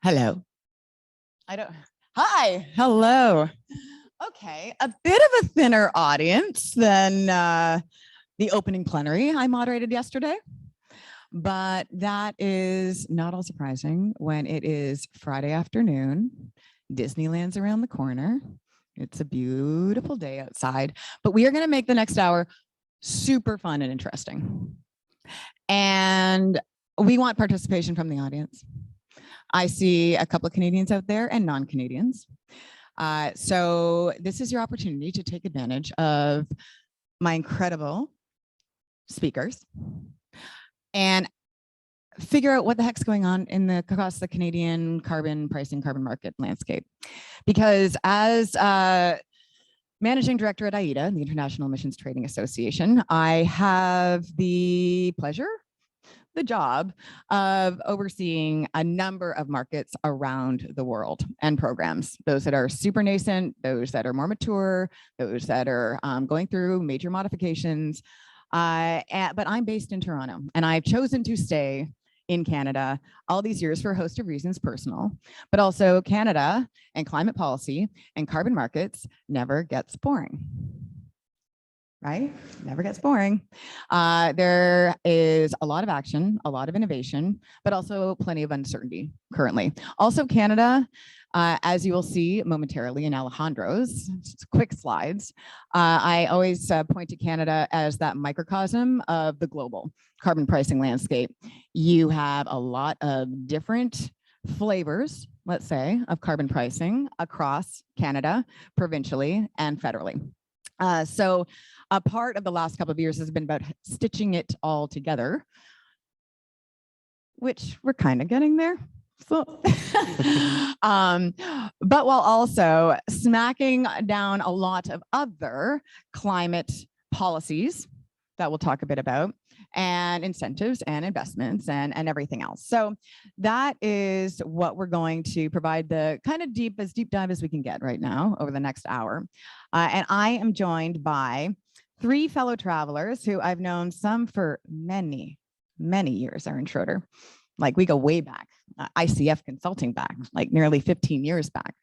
Hello. Hi, hello. Okay, a bit of a thinner audience than the opening plenary I moderated yesterday, but that is not all surprising when it is Friday afternoon, Disneyland's around the corner. It's a beautiful day outside, but we are going to make the next hour super fun and interesting. And we want participation from the audience. I see a couple of Canadians out there and non-Canadians. So this is your opportunity to take advantage of my incredible speakers and figure out what the heck's going on across the Canadian carbon pricing, carbon market landscape. Because as Managing Director at AIDA, the International Emissions Trading Association, I have the pleasure, the job of overseeing a number of markets around the world and programs, those that are super nascent, those that are more mature, those that are going through major modifications. But I'm based in Toronto, and I've chosen to stay in Canada all these years for a host of reasons, personal, but also Canada and climate policy and carbon markets never gets boring. Right? Never gets boring. There is a lot of action, a lot of innovation, but also plenty of uncertainty currently. Also Canada, as you will see momentarily in Alejandro's quick slides, I always point to Canada as that microcosm of the global carbon pricing landscape. You have a lot of different flavors, let's say, of carbon pricing across Canada, provincially and federally. So a part of the last couple of years has been about stitching it all together, which we're kind of getting there. So, but while also smacking down a lot of other climate policies that we'll talk a bit about, and incentives and investments and everything else. So that is what we're going to provide the kind of deep dive as we can get right now over the next hour. And I am joined by three fellow travelers who I've known some for many, many years are in Schroeder. Like we go way back, ICF consulting back, like nearly 15 years back.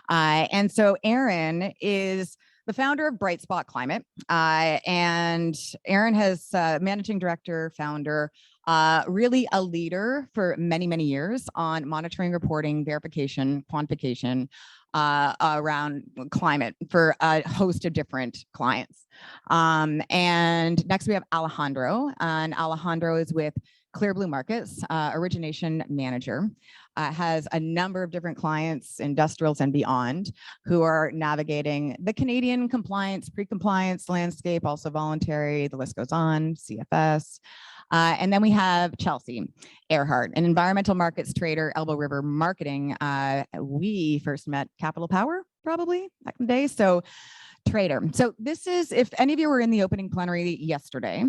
And so Aaron is the founder of Brightspot Climate, and Aaron has managing director, founder, really a leader for many, many years on monitoring, reporting, verification, quantification around climate for a host of different clients. And next we have Alejandro, and Alejandro is with ClearBlue Markets, Origination Manager. Has a number of different clients, industrials and beyond, who are navigating the Canadian compliance, pre-compliance landscape, also voluntary, the list goes on, CFS. And then we have Chelsea Erhardt, an environmental markets trader, Elbow River Marketing. We first met Capital Power, probably back in the day. So trader. So this is, if any of you were in the opening plenary yesterday,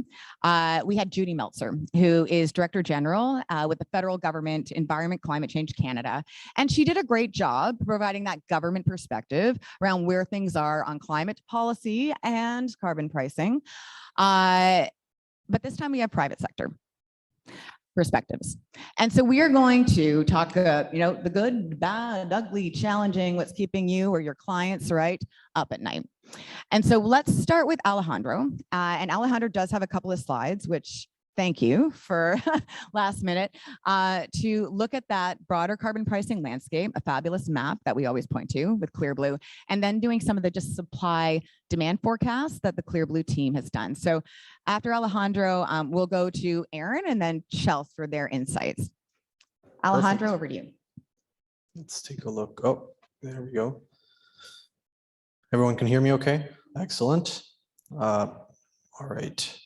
we had Judy Meltzer, who is Director General with the federal government, Environment Climate Change Canada. And she did a great job providing that government perspective around where things are on climate policy and carbon pricing. But this time we have private sector perspectives. And so we are going to talk, the good, bad, ugly, challenging, what's keeping you or your clients, right, up at night. And so let's start with Alejandro. And Alejandro does have a couple of slides, which thank you for last minute, to look at that broader carbon pricing landscape, a fabulous map that we always point to with ClearBlue, and then doing some of the just supply demand forecasts that the ClearBlue team has done. So after Alejandro, we'll go to Aaron and then Chelsea for their insights. Alejandro, over to you. Let's take a look. Oh, there we go. Everyone can hear me okay? Excellent. All right.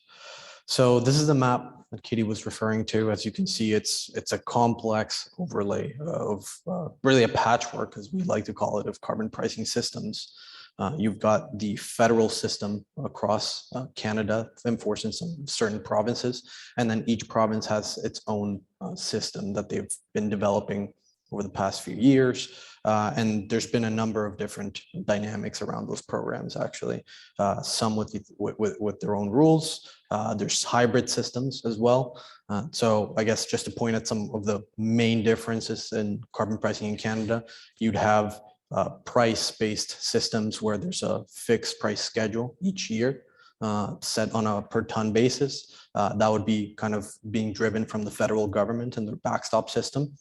So this is the map that Katie was referring to. As you can see, it's a complex overlay of really a patchwork, as we like to call it, of carbon pricing systems. You've got the federal system across Canada enforced in some certain provinces, and then each province has its own system that they've been developing over the past few years. And there's been a number of different dynamics around those programs, actually. Some with their own rules. There's hybrid systems as well. So I guess just to point at some of the main differences in carbon pricing in Canada, you'd have price-based systems where there's a fixed price schedule each year set on a per ton basis. That would be kind of being driven from the federal government and their backstop system.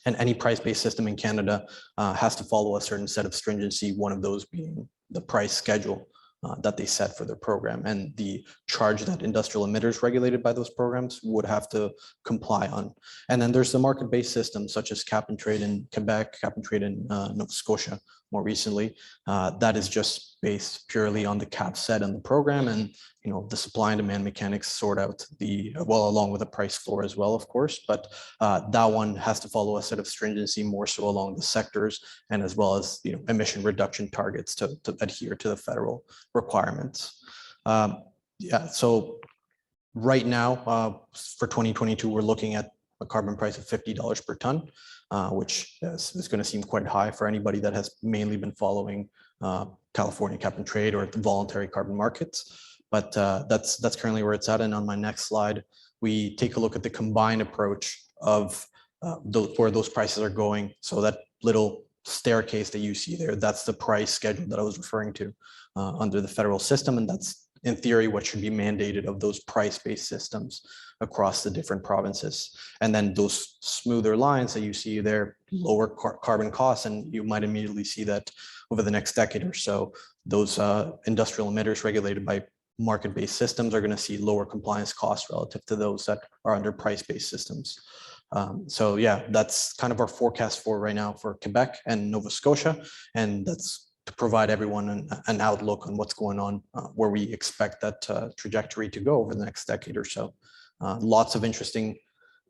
And any price-based system in Canada has to follow a certain set of stringency, one of those being the price schedule that they set for their program, and the charge that industrial emitters regulated by those programs would have to comply on. And then there's the market-based systems such as cap and trade in Quebec, cap and trade in Nova Scotia more recently. That is just based purely on the cap set in the program, and the supply and demand mechanics sort out along with the price floor as well, of course, but that one has to follow a set of stringency more so along the sectors, and as well as emission reduction targets to adhere to the federal requirements. So right now for 2022, we're looking at a carbon price of $50 per ton, which is going to seem quite high for anybody that has mainly been following California cap and trade or the voluntary carbon markets. But that's currently where it's at. And on my next slide, we take a look at the combined approach of where those prices are going. So that little staircase that you see there, that's the price schedule that I was referring to under the federal system. And that's in theory what should be mandated of those price-based systems across the different provinces. And then those smoother lines that you see there, lower carbon costs, and you might immediately see that over the next decade or so, those industrial emitters regulated by market-based systems are going to see lower compliance costs relative to those that are under price-based systems. So yeah, that's kind of our forecast for right now for Quebec and Nova Scotia, and that's to provide everyone an outlook on what's going on, where we expect that trajectory to go over the next decade or so. Lots of interesting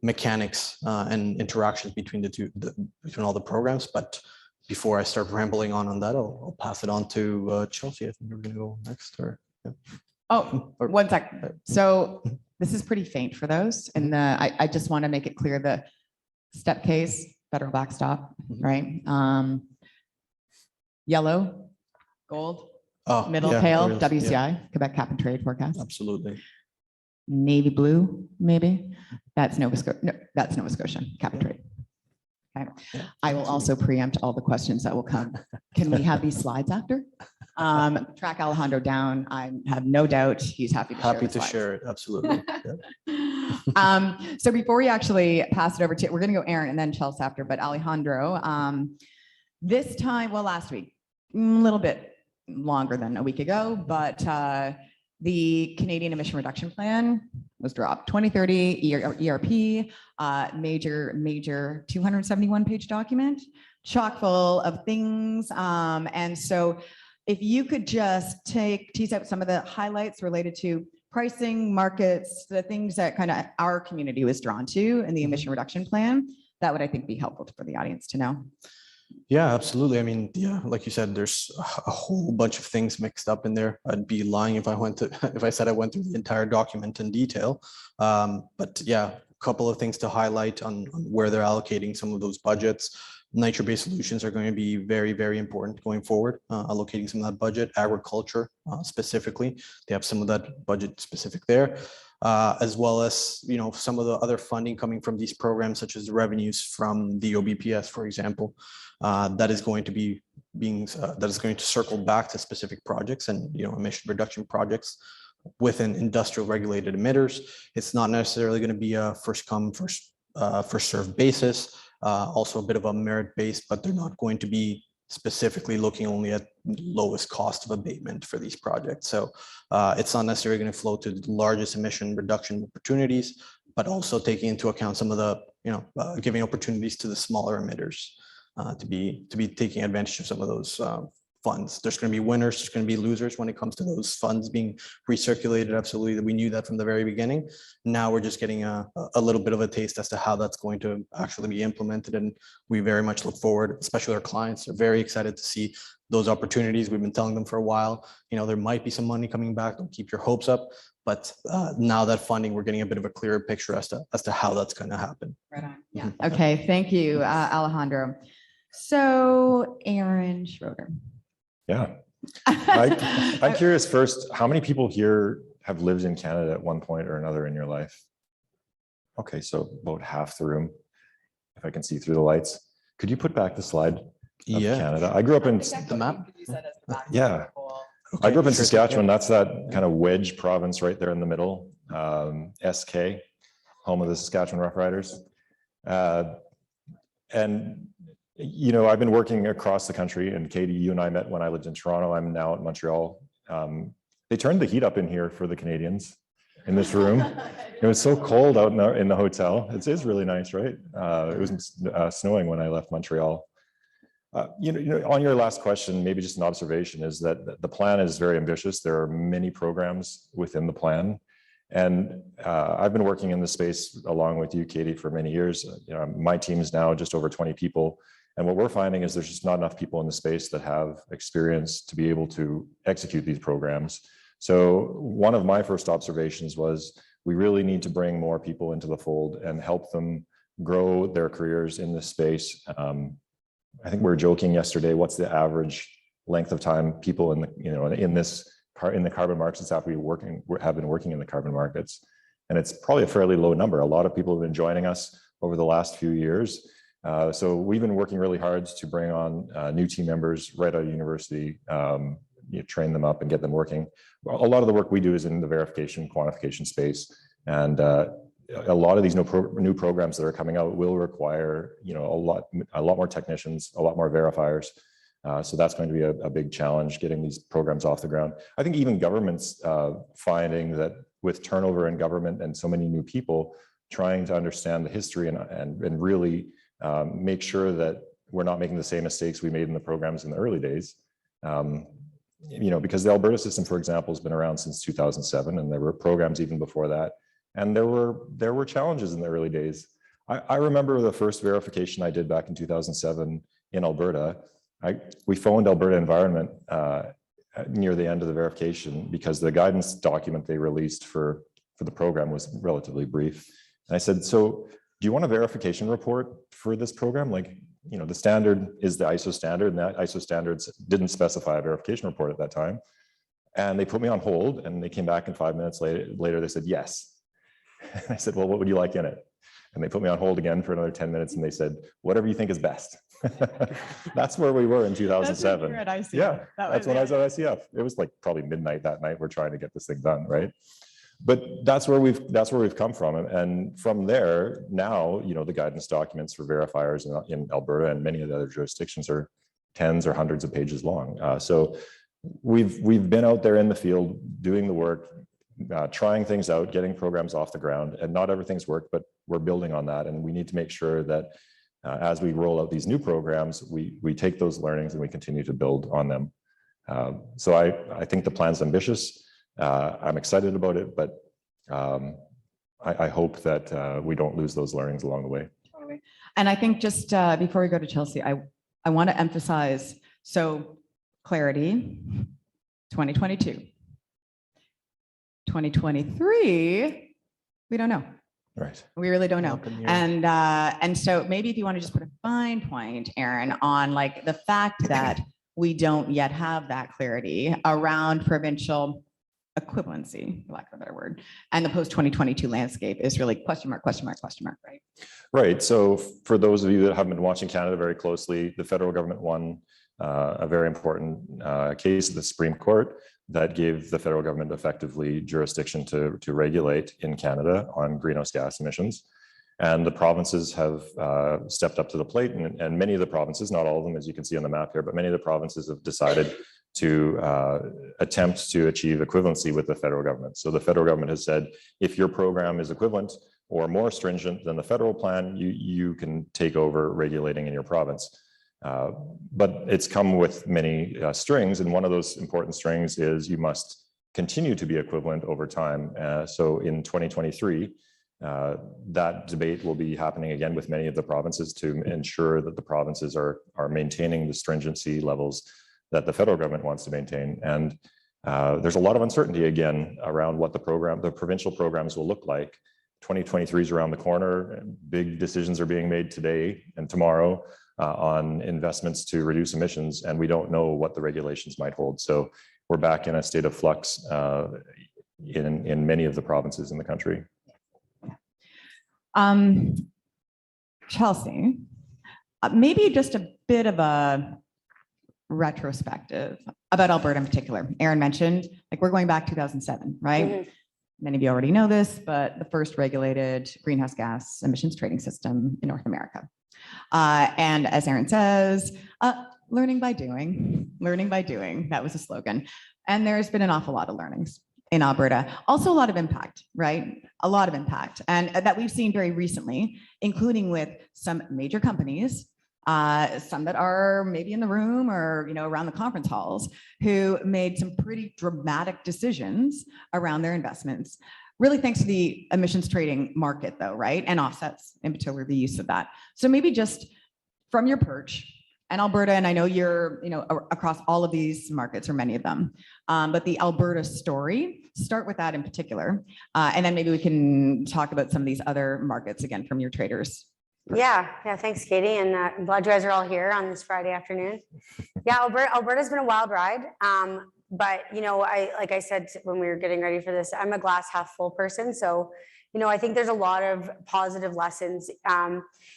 mechanics and interactions between between all the programs. But before I start rambling on that, I'll pass it on to Chelsea. I think we're going to go next. Yeah. Oh, one sec. So this is pretty faint for those. And I just want to make it clear the step case, federal backstop, right? Yellow, gold, middle pale, WCI, yeah. Quebec cap and trade forecast. Absolutely. Navy blue, maybe. That's Nova Scotia. No, that's Nova Scotia cap and trade. Okay. Yeah, I will also preempt all the questions that will come. Can we have these slides after? Track Alejandro down. I have no doubt he's happy to share it. Absolutely. So before we actually pass it over to, we're going to go Aaron and then Chelsea after, but Alejandro, this time, well, last week, a little bit longer than a week ago, but the Canadian Emission Reduction Plan was dropped. 2030 ERP, major 271-page document, chock full of things. And so if you could just tease out some of the highlights related to pricing, markets, the things that kind of our community was drawn to in the emission reduction plan, that would, I think, be helpful for the audience to know. Yeah, absolutely. I mean, yeah, like you said, there's a whole bunch of things mixed up in there. I'd be lying if I said I went through the entire document in detail. But yeah, a couple of things to highlight on where they're allocating some of those budgets. Nitrogen-based solutions are going to be very, very important going forward, allocating some of that budget. Agriculture specifically, they have some of that budget specific there. As well as some of the other funding coming from these programs, such as revenues from the OBPS, for example, that is going to circle back to specific projects and emission reduction projects within industrial regulated emitters. It's not necessarily going to be a first come first served basis. Also a bit of a merit based, but they're not going to be specifically looking only at lowest cost of abatement for these projects. So it's not necessarily going to flow to the largest emission reduction opportunities, but also taking into account some of the, giving opportunities to the smaller emitters to be taking advantage of some of those funds. There's going to be winners, there's going to be losers when it comes to those funds being recirculated. Absolutely. We knew that from the very beginning. Now we're just getting a little bit of a taste as to how that's going to actually be implemented. And we very much look forward, especially our clients are very excited to see those opportunities. We've been telling them for a while, there might be some money coming back. Don't keep your hopes up. But now that funding, we're getting a bit of a clearer picture as to how that's going to happen. Right on. Yeah. Okay. Thank you, Alejandro. So Aaron Schroeder. Yeah. I'm curious first, how many people here have lived in Canada at one point or another in your life? Okay, so about half the room, if I can see through the lights. Could you put back the slide of Canada? I grew up in the map. Yeah. Okay, I grew up in sure, Saskatchewan. That's that kind of wedge province right there in the middle. SK, home of the Saskatchewan Roughriders. And you know, I've been working across the country, and Katie, you and I met when I lived in Toronto. I'm now at Montreal. They turned the heat up in here for the Canadians in this room. It was so cold out in the hotel. It is really nice, right? It was snowing when I left Montreal. You know, on your last question, maybe just an observation is that the plan is very ambitious. There are many programs within the plan. And I've been working in this space along with you, Katie, for many years. You know, my team is now just over 20 people. And what we're finding is there's just not enough people in the space that have experience to be able to execute these programs. So one of my first observations was we really need to bring more people into the fold and help them grow their careers in this space. I think we were joking yesterday, what's the average length of time people in the, you know, in the carbon markets have been working in the carbon markets? And it's probably a fairly low number. A lot of people have been joining us over the last few years. So we've been working really hard to bring on new team members right out of university, train them up and get them working. A lot of the work we do is in the verification, quantification space. And a lot of these new programs that are coming out will require, you know, a lot more technicians, a lot more verifiers. So that's going to be a big challenge, getting these programs off the ground. I think even governments finding that with turnover in government and so many new people, trying to understand the history and really make sure that we're not making the same mistakes we made in the programs in the early days. You know, because the Alberta system, for example, has been around since 2007, and there were programs even before that. And there were challenges in the early days. I remember the first verification I did back in 2007 in Alberta. We phoned Alberta Environment near the end of the verification because the guidance document they released for the program was relatively brief. And I said, so do you want a verification report for this program? Like, you know, the standard is the ISO standard, and that ISO standards didn't specify a verification report at that time. And they put me on hold, and they came back, and 5 minutes later they said, yes. And I said, well, what would you like in it? And they put me on hold again for another 10 minutes, and they said, whatever you think is best. That's where we were in 2007. That's at ICF. Yeah, that's when I was at ICF. It was like probably midnight that night. We're trying to get this thing done, right? But that's where we've come from. And from there, now, you know, the guidance documents for verifiers in Alberta and many of the other jurisdictions are tens or hundreds of pages long. So we've been out there in the field doing the work, trying things out, getting programs off the ground, and not everything's worked, but we're building on that. And we need to make sure that as we roll out these new programs, we take those learnings and we continue to build on them. So I think the plan's ambitious. I'm excited about it, but I hope that we don't lose those learnings along the way. And I think just before we go to Chelsea, I want to emphasize, so clarity, 2022. 2023, we don't know. Right. We really don't know. And so maybe if you want to just put a fine point, Aaron, on like the fact that we don't yet have that clarity around provincial equivalency, for lack of a better word, and the post-2022 landscape is really question mark, right? Right. So for those of you that haven't been watching Canada very closely, the federal government won a very important case at the Supreme Court that gave the federal government effectively jurisdiction to regulate in Canada on greenhouse gas emissions. And the provinces have stepped up to the plate, and many of the provinces, not all of them, as you can see on the map here, but many of the provinces have decided to attempt to achieve equivalency with the federal government. So the federal government has said, if your program is equivalent or more stringent than the federal plan, you can take over regulating in your province. But it's come with many strings, and one of those important strings is you must continue to be equivalent over time. So in 2023, that debate will be happening again with many of the provinces to ensure that the provinces are maintaining the stringency levels that the federal government wants to maintain. And there's a lot of uncertainty again around what the provincial programs will look like. 2023 is around the corner. Big decisions are being made today and tomorrow on investments to reduce emissions, and we don't know what the regulations might hold. So we're back in a state of flux in many of the provinces in the country. Chelsea, maybe just a bit of a retrospective about Alberta in particular. Aaron mentioned, like, we're going back 2007, right? Mm-hmm. Many of you already know this, but the first regulated greenhouse gas emissions trading system in North America. And as Aaron says, learning by doing, that was a slogan. And there's been an awful lot of learnings in Alberta. Also a lot of impact, right? A lot of impact. And that we've seen very recently, including with some major companies, some that are maybe in the room or, you know, around the conference halls, who made some pretty dramatic decisions around their investments. Really thanks to the emissions trading market though, right? And offsets, in particular, the use of that. So maybe just from your perch, and Alberta, and I know you're, you know, across all of these markets or many of them, but the Alberta story, start with that in particular. And then maybe we can talk about some of these other markets again from your traders. Yeah, thanks, Katie. And I'm glad you guys are all here on this Friday afternoon. Yeah, Alberta's been a wild ride. But, you know, like I said, when we were getting ready for this, I'm a glass half full person. So, you know, I think there's a lot of positive lessons.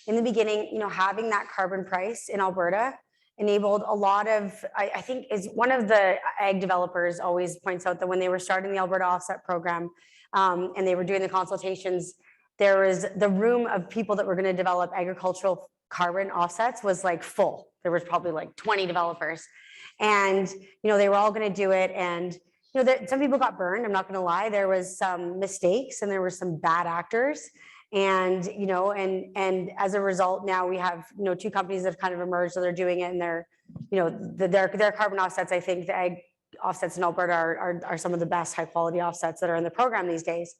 In the beginning, you know, having that carbon price in Alberta enabled a lot of, I think is one of the ag developers always points out that when they were starting the Alberta offset program and they were doing the consultations, there was the room of people that were going to develop agricultural carbon offsets was like full. There was probably like 20 developers. And, you know, they were all going to do it. And, you know, some people got burned. I'm not going to lie. There was some mistakes and there were some bad actors. And, you know, and as a result, now we have, you know, two companies that have kind of emerged. So they're doing it, and they're, you know, their carbon offsets. I think the ag offsets in Alberta are some of the best high quality offsets that are in the program these days.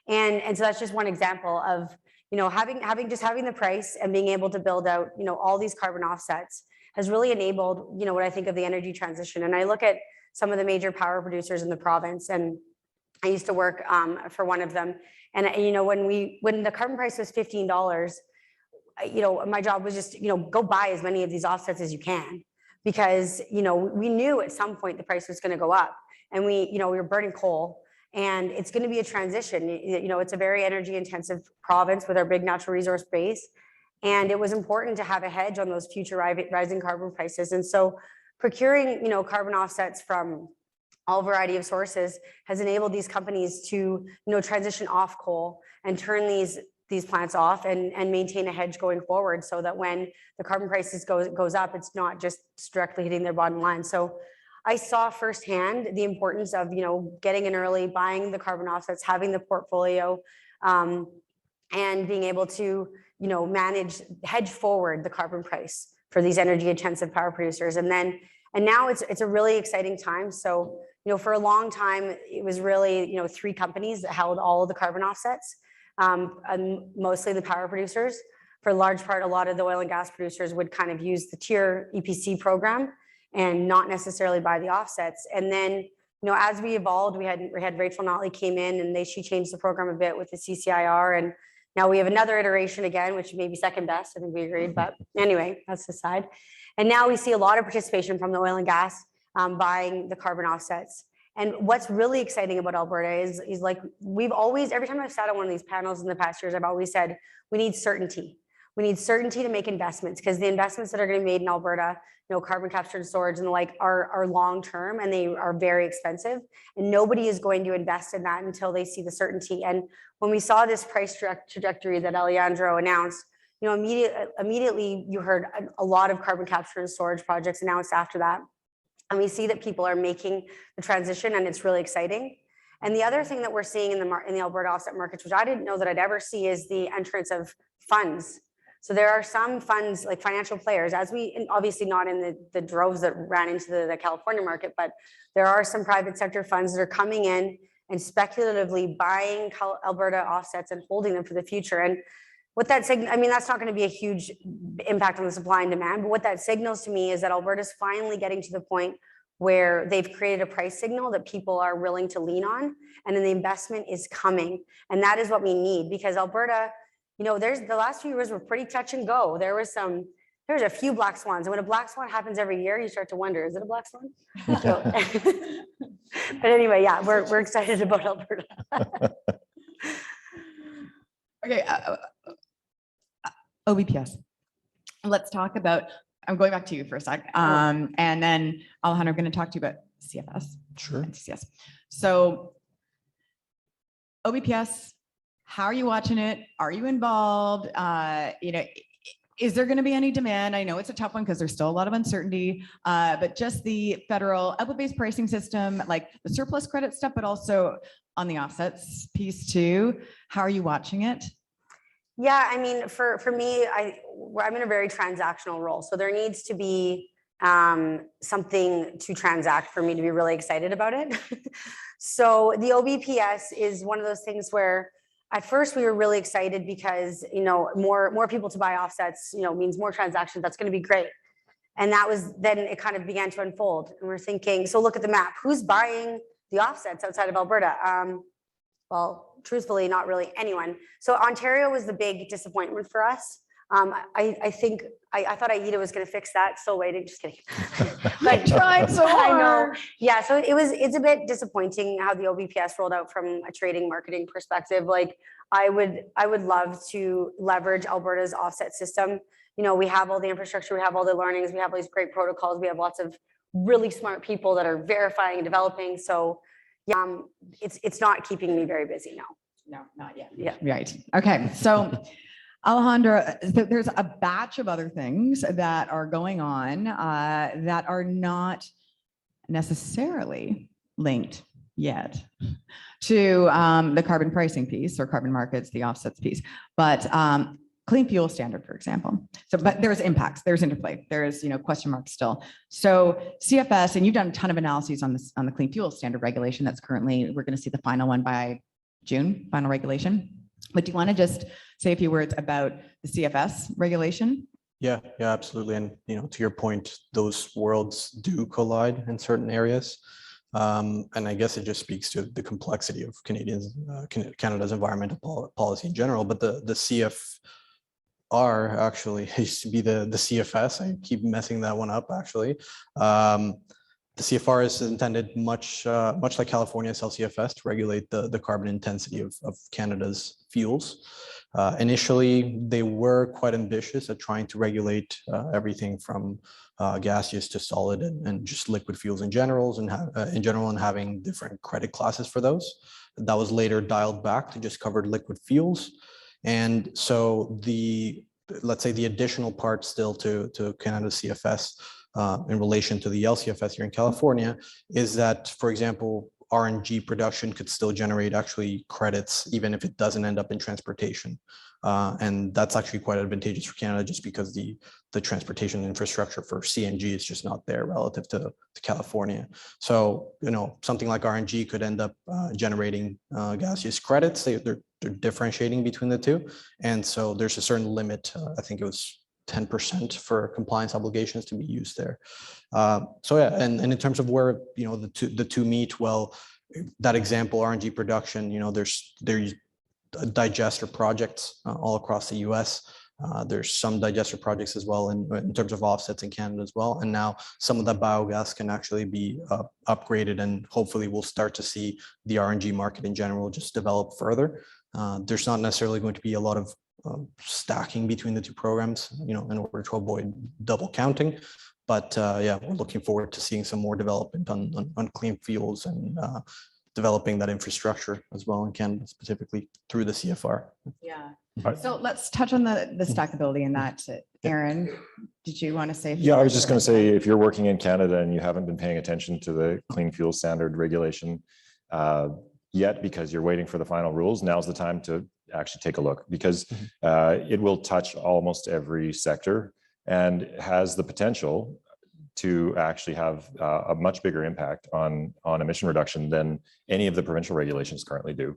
And so that's just one example of, you know, having the price and being able to build out, you know, all these carbon offsets has really enabled, you know, what I think of the energy transition. And I look at some of the major power producers in the province, and I used to work for one of them. And, you know, when the carbon price was $15, you know, my job was just, you know, go buy as many of these offsets as you can, because, you know, we knew at some point the price was going to go up, and we were burning coal. And it's going to be a transition. You know, it's a very energy intensive province with our big natural resource base. And it was important to have a hedge on those future rising carbon prices. And so procuring, you know, carbon offsets from all variety of sources has enabled these companies to, you know, transition off coal and turn these plants off and maintain a hedge going forward, so that when the carbon prices goes up, it's not just directly hitting their bottom line. So I saw firsthand the importance of, you know, getting in early, buying the carbon offsets, having the portfolio, and being able to, you know, hedge forward the carbon price for these energy intensive power producers. And now it's a really exciting time. So, you know, for a long time, it was really, you know, three companies that held all of the carbon offsets, and mostly the power producers. For a large part, a lot of the oil and gas producers would kind of use the tier EPC program and not necessarily buy the offsets. And then, you know, as we evolved, we had Rachel Notley came in, and she changed the program a bit with the CCIR. And now we have another iteration again, which may be second best. I think we agreed, but anyway, that's the side. And now we see a lot of participation from the oil and gas buying the carbon offsets. And what's really exciting about Alberta is like, we've always, every time I've sat on one of these panels in the past years, I've always said, we need certainty. We need certainty to make investments, because the investments that are going to be made in Alberta, you know, carbon capture and storage and the like, are long-term, and they are very expensive, and nobody is going to invest in that until they see the certainty. And when we saw this price trajectory that Alejandro announced, you know, immediately you heard a lot of carbon capture and storage projects announced after that. And we see that people are making the transition, and it's really exciting. And the other thing that we're seeing in the Alberta offset markets, which I didn't know that I'd ever see, is the entrance of funds. So there are some funds, like financial players, obviously not in the droves that ran into the California market, but there are some private sector funds that are coming in and speculatively buying Alberta offsets and holding them for the future. And what that signals, I mean, that's not going to be a huge impact on the supply and demand, but what that signals to me is that Alberta's finally getting to the point where they've created a price signal that people are willing to lean on, and then the investment is coming. And that is what we need, because Alberta, you know, the last few years were pretty touch and go. There was some there's a few black swans. And when a black swan happens every year, you start to wonder, is it a black swan? So, but anyway, yeah, we're excited about Alberta. Okay, OBPS. Let's talk about, I'm going back to you for a sec. And then Alejandro, I'm going to talk to you about CFS. Sure. And CCS. So OBPS, how are you watching it? Are you involved? Is there going to be any demand? I know it's a tough one because there's still a lot of uncertainty, but just the federal output-based pricing system, like the surplus credit stuff, but also on the offsets piece too. How are you watching it? Yeah, I mean, for me, I'm in a very transactional role. So there needs to be something to transact for me to be really excited about it. So the OBPS is one of those things where at first we were really excited because, more people to buy offsets, means more transactions. That's going to be great. And then it kind of began to unfold. And we're thinking, so look at the map. Who's buying the offsets outside of Alberta? Well, truthfully, not really anyone. So Ontario was the big disappointment for us. I thought AIDA was going to fix that. Still waiting. Just kidding. I tried so hard. I know. Yeah. So it's a bit disappointing how the OBPS rolled out from a trading marketing perspective. Like I would love to leverage Alberta's offset system. We have all the infrastructure, we have all the learnings, we have all these great protocols, we have lots of really smart people that are verifying and developing. So yeah, it's not keeping me very busy now. No, not yet. Yeah. Right. Okay. So Alejandro, there's a batch of other things that are going on that are not necessarily linked yet to the carbon pricing piece or carbon markets, the offsets piece, but clean fuel standard, for example. So, but there's impacts, there's interplay, there's question marks still. So CFS, and you've done a ton of analyses on this on the clean fuel standard regulation. That's currently, we're going to see the final one by June, final regulation. But do you want to just say a few words about the CFS regulation? Yeah, absolutely. And to your point, those worlds do collide in certain areas. And I guess it just speaks to the complexity of Canada's environmental policy in general. But the CFR actually used to be the CFS. I keep messing that one up actually. The CFR is intended much like California's LCFS to regulate the carbon intensity of Canada's fuels. Initially, they were quite ambitious at trying to regulate everything from gaseous to solid and just liquid fuels in general, and having different credit classes for those. That was later dialed back to just cover liquid fuels. And so let's say the additional part still to Canada's CFS in relation to the LCFS here in California is that, for example, RNG production could still generate actually credits even if it doesn't end up in transportation. And that's actually quite advantageous for Canada just because the transportation infrastructure for CNG is just not there relative to California. So, something like RNG could end up generating gaseous credits. They're differentiating between the two. And so there's a certain limit, I think it was 10% for compliance obligations to be used there. So yeah, and in terms of where the two meet, well, that example RNG production, there's digester projects all across the U.S. There's some digester projects as well in terms of offsets in Canada as well. And now some of that biogas can actually be upgraded, and hopefully we'll start to see the RNG market in general just develop further. There's not necessarily going to be a lot of stacking between the two programs, in order to avoid double counting. But yeah, we're looking forward to seeing some more development on clean fuels and developing that infrastructure as well in Canada, specifically through the CFR. Yeah. So let's touch on the stackability in that. Aaron, did you want to say? Yeah, I was just going to say, if you're working in Canada and you haven't been paying attention to the clean fuel standard regulation yet because you're waiting for the final rules, now's the time to actually take a look, because it will touch almost every sector and has the potential to actually have a much bigger impact on emission reduction than any of the provincial regulations currently do.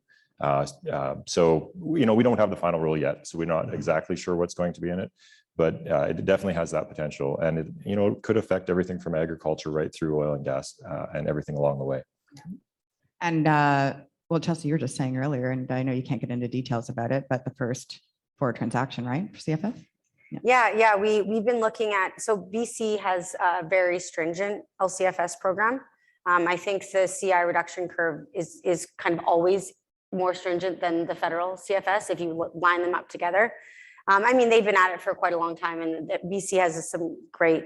So, we don't have the final rule yet, so we're not exactly sure what's going to be in it, but it definitely has that potential, and it could affect everything from agriculture right through oil and gas and everything along the way. And well, Chelsea, you were just saying earlier, and I know you can't get into details about it, but the first forward transaction, right, for CFS? Yeah, we've been looking at, so BC has a very stringent LCFS program. I think the CI reduction curve is kind of always more stringent than the federal CFS if you line them up together. I mean, they've been at it for quite a long time, and BC has some great,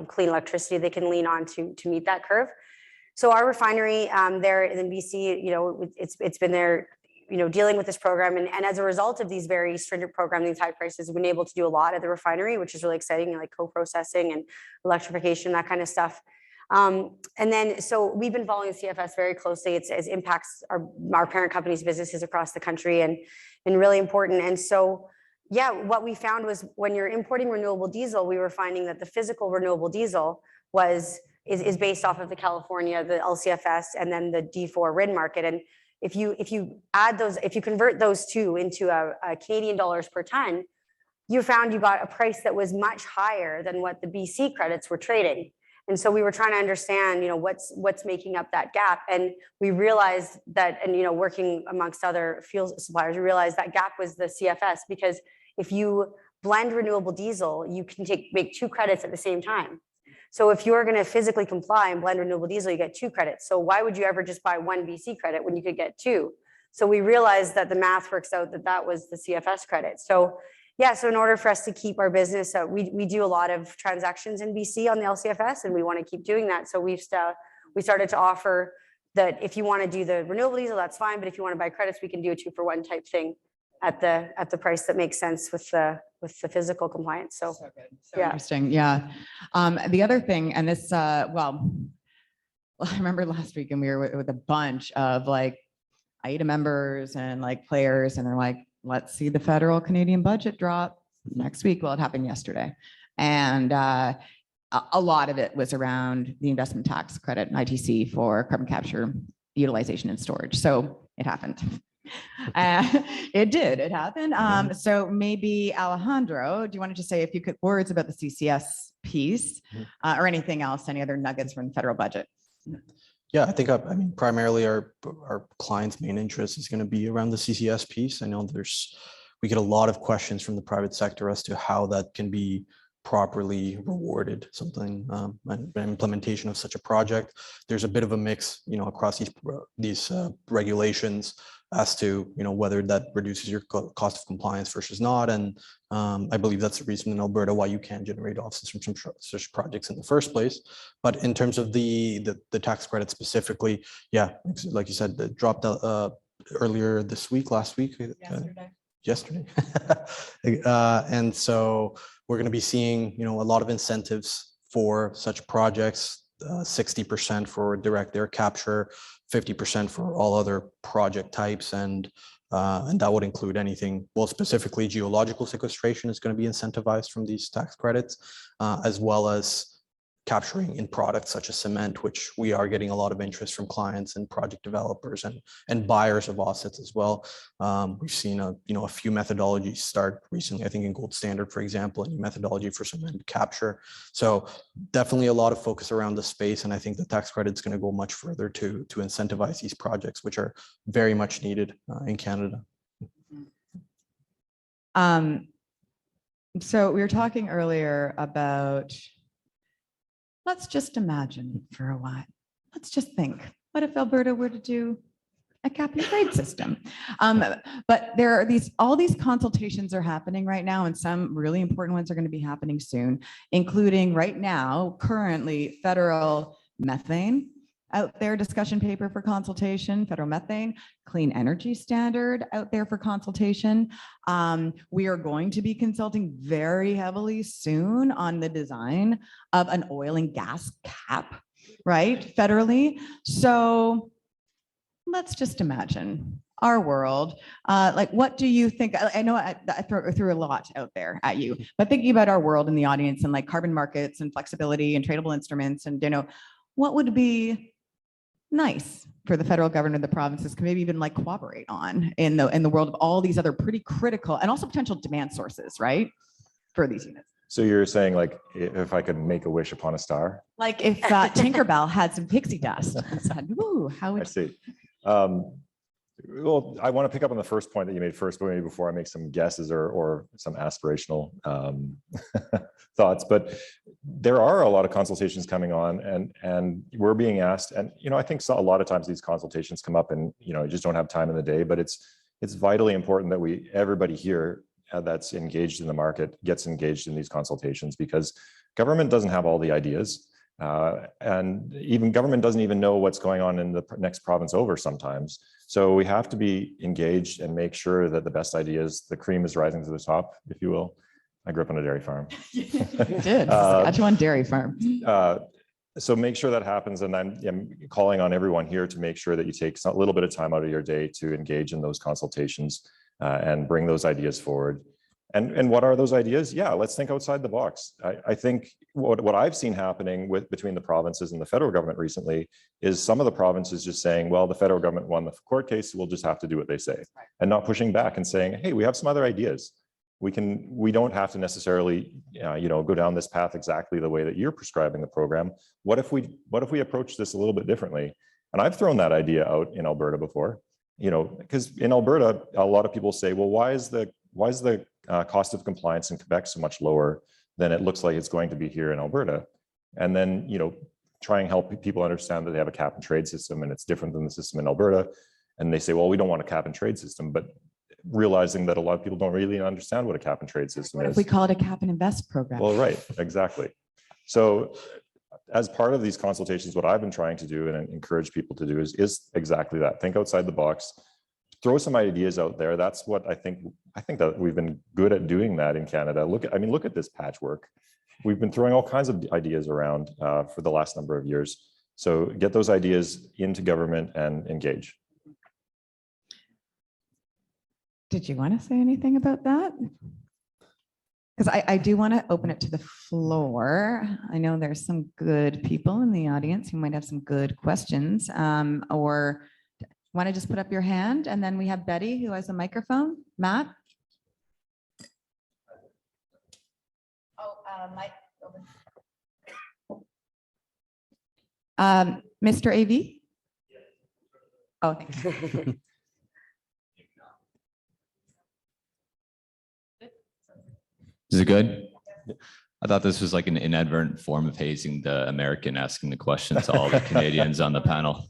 clean electricity they can lean on to meet that curve. So our refinery there in BC, it's been there, dealing with this program. And as a result of these very stringent programs, these high prices, we've been able to do a lot at the refinery, which is really exciting, like co-processing and electrification, that kind of stuff. And then, so we've been following CFS very closely. It impacts our parent company's businesses across the country and really important. And so, yeah, what we found was when you're importing renewable diesel, we were finding that the physical renewable diesel is based off of the California, the LCFS, and then the D4 RIN market. And if you add those, if you convert those two into a Canadian dollars per ton, you found you got a price that was much higher than what the BC credits were trading. And so we were trying to understand, what's making up that gap. And we realized that, and, working amongst other fuel suppliers, we realized that gap was the CFS, because if you blend renewable diesel, you can make 2 credits at the same time. So if you're going to physically comply and blend renewable diesel, you get 2 credits. So why would you ever just buy 1 BC credit when you could get 2? So we realized that the math works out that was the CFS credit. So yeah, so in order for us to keep our business, we do a lot of transactions in BC on the LCFS, and we want to keep doing that. So we started to offer that if you want to do the renewable diesel, that's fine. But if you want to buy credits, we can do a 2-for-1 type thing at the price that makes sense with the physical compliance. So good. So interesting. Yeah. The other thing, and this, well, I remember last week, and we were with a bunch of like AIDA members and like players, and they're like, let's see the federal Canadian budget drop next week. Well, it happened yesterday. And a lot of it was around the investment tax credit and ITC for carbon capture, utilization, and storage. So it happened. It happened. So maybe Alejandro, do you want to just say a few quick words about the CCS piece or anything else, any other nuggets from the federal budget? Yeah, I think, I mean, primarily our client's main interest is going to be around the CCS piece. I know we get a lot of questions from the private sector as to how that can be properly rewarded, an implementation of such a project. There's a bit of a mix, across these regulations as to, whether that reduces your cost of compliance versus not. And I believe that's the reason in Alberta why you can generate offsets from such projects in the first place. But in terms of the tax credit specifically, yeah, like you said, it dropped earlier this week, last week. Yesterday. And so we're going to be seeing, a lot of incentives for such projects, 60% for direct air capture, 50% for all other project types. And that would include anything, well, specifically geological sequestration is going to be incentivized from these tax credits, as well as capturing in products such as cement, which we are getting a lot of interest from clients and project developers and buyers of offsets as well. We've seen a few methodologies start recently, I think in Gold Standard, for example, a new methodology for cement capture. So definitely a lot of focus around the space. And I think the tax credit is going to go much further to incentivize these projects, which are very much needed in Canada. So we were talking earlier about, let's just imagine for a while. Let's just think, what if Alberta were to do a cap and trade system? But there are all these consultations are happening right now, and some really important ones are going to be happening soon, including right now, currently federal methane out there, discussion paper for consultation, federal methane, clean energy standard out there for consultation. We are going to be consulting very heavily soon on the design of an oil and gas cap, right, federally. So let's just imagine our world. Like, what do you think? I know I threw a lot out there at you, but thinking about our world in the audience and like carbon markets and flexibility and tradable instruments, and what would be nice for the federal government of the provinces can maybe even like cooperate on in the world of all these other pretty critical and also potential demand sources, right, for these units. So you're saying, like, if I could make a wish upon a star? Like if Tinkerbell had some pixie dust and said, "Ooh, how would..." I see. Well, I want to pick up on the first point that you made first, but maybe before I make some guesses or some aspirational thoughts. But there are a lot of consultations coming on, and we're being asked. And I think a lot of times these consultations come up, and you just don't have time in the day. But it's vitally important that everybody here that's engaged in the market gets engaged in these consultations, because government doesn't have all the ideas. And even government doesn't even know what's going on in the next province over sometimes. So we have to be engaged and make sure that the best ideas, the cream is rising to the top, if you will. I grew up on a dairy farm. You did, Saskatchewan dairy farm. So make sure that happens. And I'm calling on everyone here to make sure that you take a little bit of time out of your day to engage in those consultations and bring those ideas forward. And what are those ideas? Yeah, let's think outside the box. I think what I've seen happening between the provinces and the federal government recently is some of the provinces just saying, well, the federal government won the court case, we'll just have to do what they say, and not pushing back and saying, hey, we have some other ideas. We don't have to necessarily, go down this path exactly the way that you're prescribing the program. What if we approach this a little bit differently? And I've thrown that idea out in Alberta before, because in Alberta, a lot of people say, well, why is the cost of compliance in Quebec so much lower than it looks like it's going to be here in Alberta? And then, try and help people understand that they have a cap and trade system and it's different than the system in Alberta. And they say, well, we don't want a cap and trade system, but realizing that a lot of people don't really understand what a cap and trade system is. If we call it a cap and invest program. Well, right, exactly. So as part of these consultations, what I've been trying to do and encourage people to do is exactly that. Think outside the box. Throw some ideas out there. That's what I think that we've been good at doing that in Canada. Look at this patchwork. We've been throwing all kinds of ideas around for the last number of years. So get those ideas into government and engage. Did you want to say anything about that? Because I do want to open it to the floor. I know there's some good people in the audience who might have some good questions, or want to just put up your hand, and then we have Betty who has a microphone. Matt? Oh, Mike. Mr. AV? Oh, thank you. Is it good? I thought this was like an inadvertent form of hazing the American asking the question to all the Canadians on the panel.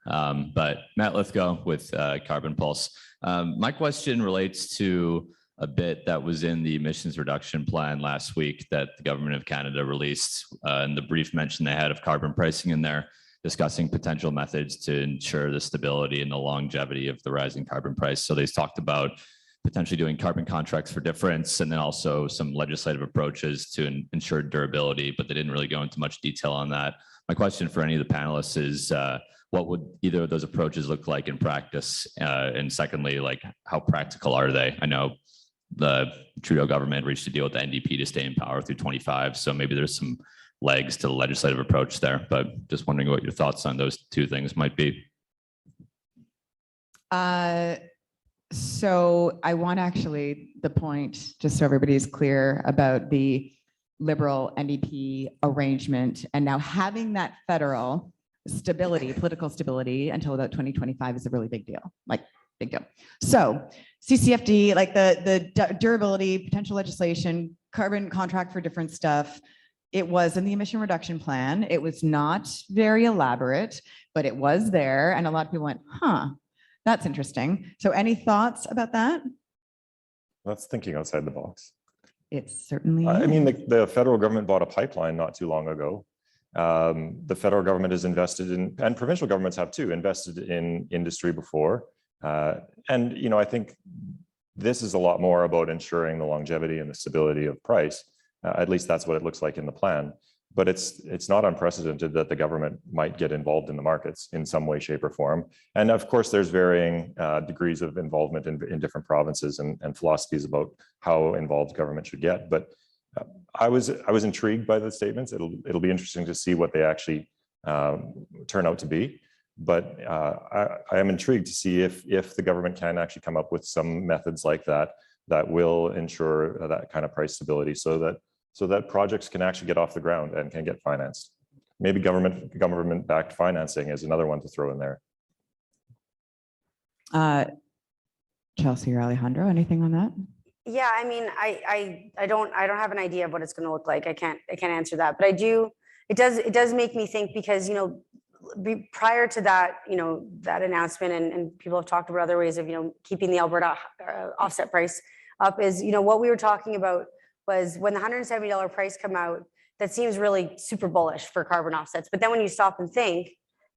But Matt Lithgow with Carbon Pulse. My question relates to a bit that was in the emissions reduction plan last week that the government of Canada released, and the brief mention they had of carbon pricing in there, discussing potential methods to ensure the stability and the longevity of the rising carbon price. So they talked about potentially doing carbon contracts for difference, and then also some legislative approaches to ensure durability, but they didn't really go into much detail on that. My question for any of the panelists is, what would either of those approaches look like in practice? And secondly, like, how practical are they? I know the Trudeau government reached a deal with the NDP to stay in power through 25. So maybe there's some legs to the legislative approach there, but just wondering what your thoughts on those two things might be. So I want actually the point, just so everybody's clear about the Liberal NDP arrangement, and now having that federal stability, political stability until about 2025 is a really big deal, like big deal. So CCFD, like the durability, potential legislation, carbon contract for different stuff, it was in the emission reduction plan. It was not very elaborate, but it was there. And a lot of people went, huh, that's interesting. So any thoughts about that? That's thinking outside the box. It certainly is. I mean, the federal government bought a pipeline not too long ago. The federal government has invested in, and provincial governments have too, invested in industry before. And, you know, I think this is a lot more about ensuring the longevity and the stability of price. At least that's what it looks like in the plan. But it's not unprecedented that the government might get involved in the markets in some way, shape, or form. And of course, there's varying degrees of involvement in different provinces and philosophies about how involved government should get. But I was intrigued by the statements. It'll be interesting to see what they actually turn out to be. But I am intrigued to see if the government can actually come up with some methods like that will ensure that kind of price stability, so that projects can actually get off the ground and can get financed. Maybe government-backed financing is another one to throw in there. Chelsea or Alejandro, anything on that? Yeah, I mean, I don't have an idea of what it's going to look like. I can't answer that, but I do. It does make me think, because, you know, prior to that, you know, that announcement, and people have talked about other ways of, you know, keeping the Alberta offset price up, is, you know, what we were talking about was when the $170 price come out, that seems really super bullish for carbon offsets. But then when you stop and think,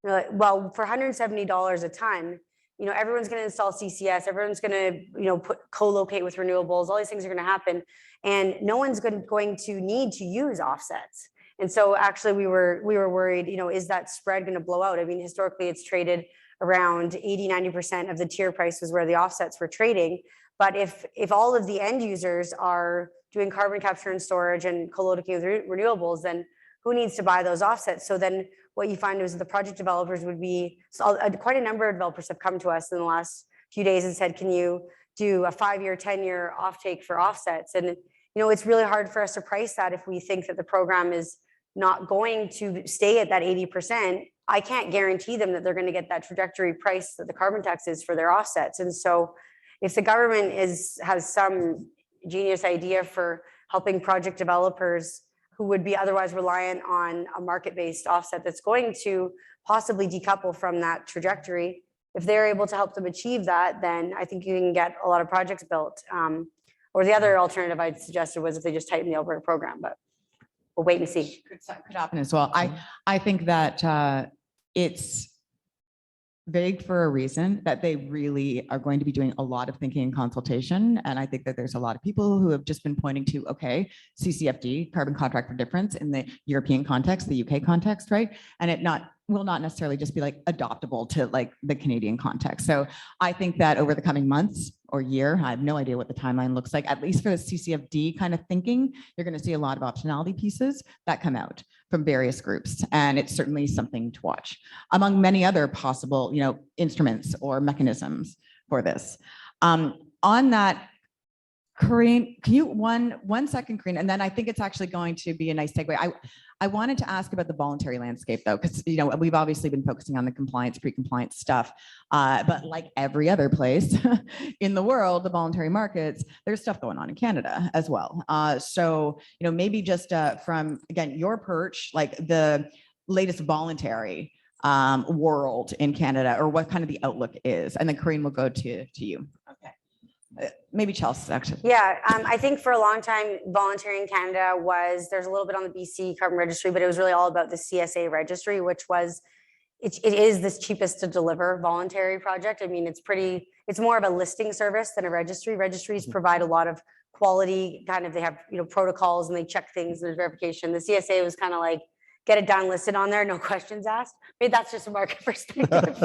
you're like, well, for $170 a ton, you know, everyone's going to install CCS, everyone's going to, you know, co-locate with renewables, all these things are going to happen, and no one's going to need to use offsets. And so actually we were worried, you know, is that spread going to blow out? I mean, historically it's traded around 80-90% of the tier prices where the offsets were trading. But if all of the end users are doing carbon capture and storage and co-locating with renewables, then who needs to buy those offsets? So then what you find is the project developers would be, so quite a number of developers have come to us in the last few days and said, can you do a 5-year, 10-year offtake for offsets? And, you know, it's really hard for us to price that if we think that the program is not going to stay at that 80%. I can't guarantee them that they're going to get that trajectory price that the carbon tax is for their offsets. And so if the government has some genius idea for helping project developers who would be otherwise reliant on a market-based offset that's going to possibly decouple from that trajectory, if they're able to help them achieve that, then I think you can get a lot of projects built. Or the other alternative I suggested was if they just tighten the Alberta program, but we'll wait and see. Could happen as well. I think that it's vague for a reason, that they really are going to be doing a lot of thinking and consultation. And I think that there's a lot of people who have just been pointing to, okay, CCFD, carbon contract for difference, in the European context, the UK context, right? And it will not necessarily just be like adoptable to like the Canadian context. So I think that over the coming months or year, I have no idea what the timeline looks like, at least for the CCFD kind of thinking, you're going to see a lot of optionality pieces that come out from various groups. And it's certainly something to watch among many other possible, you know, instruments or mechanisms for this. On that, Corinne, can you one second, Corinne, and then I think it's actually going to be a nice segue. I wanted to ask about the voluntary landscape though, because, you know, we've obviously been focusing on the compliance, pre-compliance stuff, but like every other place in the world, the voluntary markets, there's stuff going on in Canada as well. So, you know, maybe just from, again, your perch, like the latest voluntary world in Canada, or what kind of the outlook is, and then Corinne will go to you. Okay. Maybe Chelsea, actually. Yeah, I think for a long time, voluntary in Canada there's a little bit on the BC carbon registry, but it was really all about the CSA registry, which was, it is the cheapest to deliver voluntary project. I mean, it's more of a listing service than a registry. Registries provide a lot of quality, kind of, they have, you know, protocols and they check things, there's verification. The CSA was kind of like, get it done, listed on there, no questions asked. Maybe that's just a market perspective.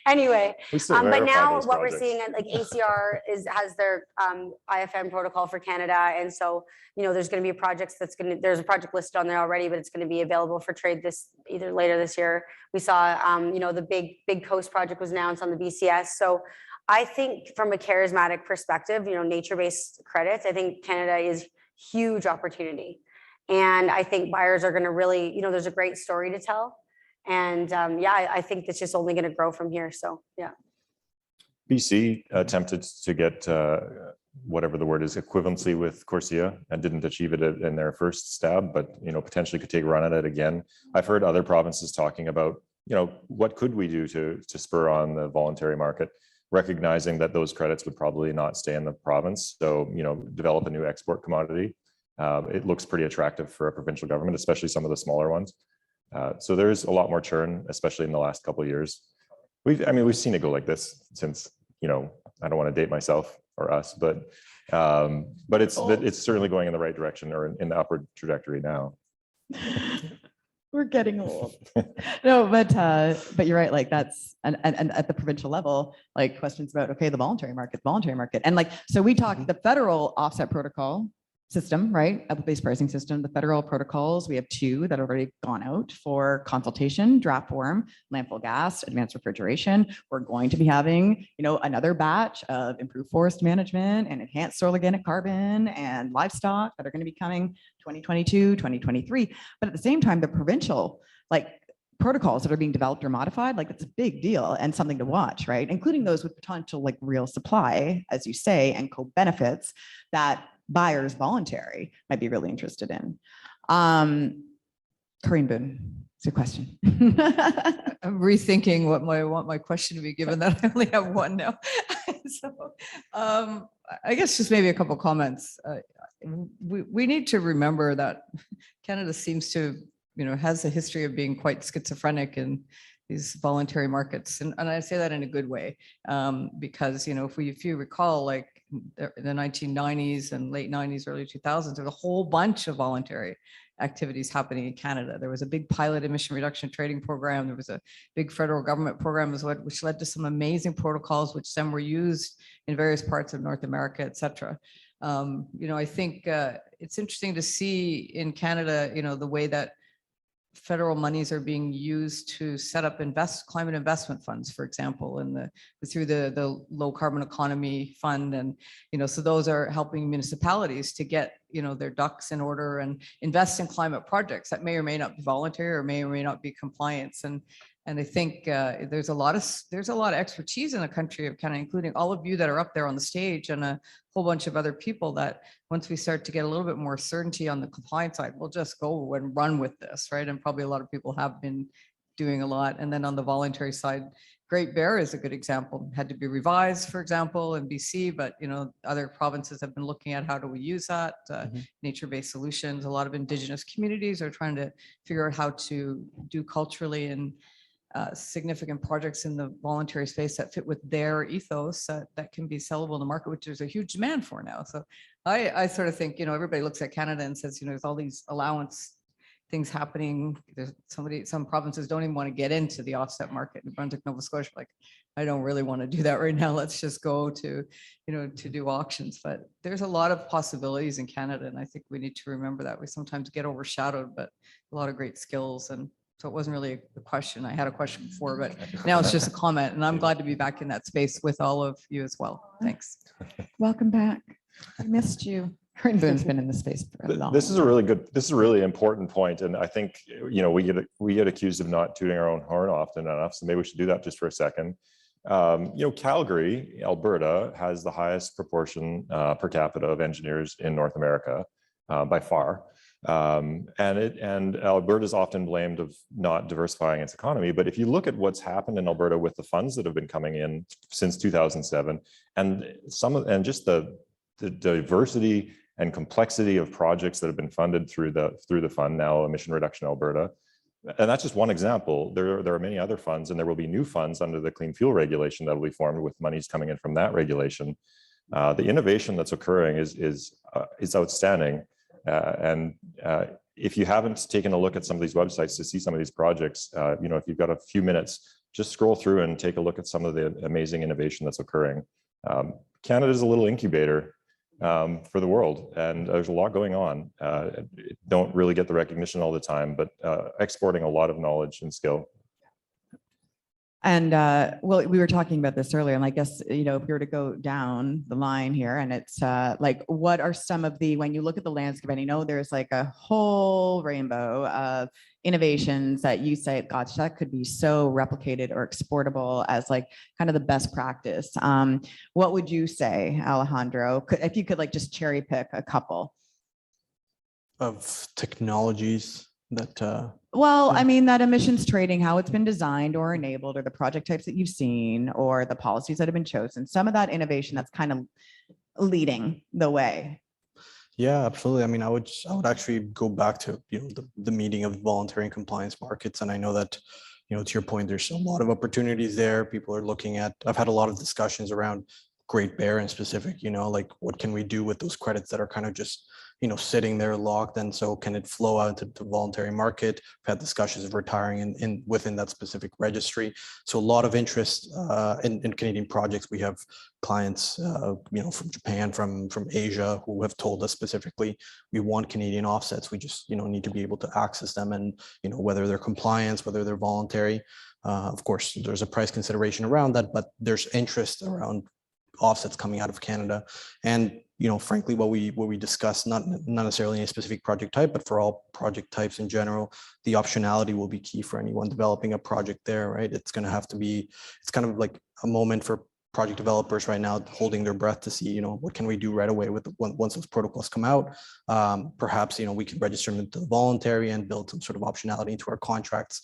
Anyway, but now what we're seeing, like ACR has their IFM protocol for Canada, and so, you know, there's going to be there's a project listed on there already, but it's going to be available for trade either later this year. We saw, you know, the big coast project was announced on the BCS. So I think from a charismatic perspective, you know, nature-based credits, I think Canada is huge opportunity. And I think buyers are going to really, you know, there's a great story to tell. And yeah, I think it's just only going to grow from here. So, yeah. BC attempted to get whatever the word is, equivalency with Corsia, and didn't achieve it in their first stab, but, you know, potentially could take a run at it again. I've heard other provinces talking about, you know, what could we do to spur on the voluntary market, recognizing that those credits would probably not stay in the province. So, you know, develop a new export commodity. It looks pretty attractive for a provincial government, especially some of the smaller ones. So there's a lot more churn, especially in the last couple of years. We've seen it go like this since, you know, I don't want to date myself or us, but it's certainly going in the right direction, or in the upward trajectory now. We're getting old. No, but you're right. Like that's, and at the provincial level, like questions about, okay, the voluntary market, and like, so we talked the federal offset protocol system, right? Output-based pricing system, the federal protocols, we have 2 that have already gone out for consultation, draft form, landfill gas, advanced refrigeration. We're going to be having, you know, another batch of improved forest management and enhanced soil organic carbon and livestock that are going to be coming 2022, 2023. But at the same time, the provincial, like protocols that are being developed or modified, like it's a big deal and something to watch, right? Including those with potential like real supply, as you say, and co-benefits that buyers voluntary might be really interested in. Corinne Boone, it's your question. I'm rethinking what I want my question to be, given that I only have one now. So I guess just maybe a couple comments. We need to remember that Canada seems to, has a history of being quite schizophrenic in these voluntary markets. And I say that in a good way, because, if you recall, like the 1990s and late 90s, early 2000s, there's a whole bunch of voluntary activities happening in Canada. There was a big pilot emission reduction trading program. There was a big federal government program as well, which led to some amazing protocols, which then were used in various parts of North America, et cetera. I think it's interesting to see in Canada, the way that federal monies are being used to set up climate investment funds, for example, through the low carbon economy fund. And, so those are helping municipalities to get, their ducks in order and invest in climate projects that may or may not be voluntary or may not be compliance. And I think there's a lot of expertise in the country of Canada, including all of you that are up there on the stage and a whole bunch of other people that once we start to get a little bit more certainty on the compliance side, we'll just go and run with this, right? And probably a lot of people have been doing a lot. And then on the voluntary side, Great Bear is a good example. Had to be revised, for example, in BC, but other provinces have been looking at how do we use that, nature-based solutions. A lot of Indigenous communities are trying to figure out how to do culturally and significant projects in the voluntary space that fit with their ethos that can be sellable in the market, which there's a huge demand for now. So I sort of think, everybody looks at Canada and says, there's all these allowance things happening. There's some provinces don't even want to get into the offset market. New Brunswick, Nova Scotia, like, I don't really want to do that right now. Let's just go to, to do auctions. But there's a lot of possibilities in Canada. And I think we need to remember that. We sometimes get overshadowed, but a lot of great skills. And so it wasn't really a question. I had a question before, but now it's just a comment. And I'm glad to be back in that space with all of you as well. Thanks. Welcome back. I missed you. Corinne Boone's been in the space for a long This is a really important point. And I think, we get accused of not tooting our own horn often enough. So maybe we should do that just for a second. Calgary, Alberta has the highest proportion per capita of engineers in North America by far. And Alberta is often blamed of not diversifying its economy. But if you look at what's happened in Alberta with the funds that have been coming in since 2007, and just the diversity and complexity of projects that have been funded through the fund, now Emission Reduction Alberta, and that's just one example. There are many other funds, and there will be new funds under the Clean Fuel Regulation that will be formed with monies coming in from that regulation. The innovation that's occurring is outstanding. If you haven't taken a look at some of these websites to see some of these projects, if you've got a few minutes, just scroll through and take a look at some of the amazing innovation that's occurring. Canada is a little incubator for the world, and there's a lot going on. Don't really get the recognition all the time, but exporting a lot of knowledge and skill. And well, we were talking about this earlier, and I guess, if we were to go down the line here, and it's like, what are some of when you look at the landscape, and there's like a whole rainbow of innovations that you say, gosh, that could be so replicated or exportable as like kind of the best practice. What would you say, Alejandro, if you could like just cherry pick a couple of technologies that well, I mean, that emissions trading, how it's been designed or enabled, or the project types that you've seen, or the policies that have been chosen, some of that innovation that's kind of leading the way. Yeah, absolutely. I mean, I would actually go back to the meeting of voluntary and compliance markets, and I know that to your point, there's a lot of opportunities there. People are looking at. I've had a lot of discussions around Great Bear in specific. Like what can we do with those credits that are kind of just sitting there locked, and so can it flow out into the voluntary market? We've had discussions of retiring within that specific registry. So a lot of interest in Canadian projects. We have clients, from Japan, from Asia, who have told us specifically, we want Canadian offsets. We just, need to be able to access them, and whether they're compliance, whether they're voluntary. Of course, there's a price consideration around that, but there's interest around offsets coming out of Canada. And frankly, what we discussed, not necessarily a specific project type, but for all project types in general, the optionality will be key for anyone developing a project there, right? It's going to have to be, it's kind of like a moment for project developers right now, holding their breath to see, what can we do right away with once those protocols come out. Perhaps, we can register them into the voluntary and build some sort of optionality into our contracts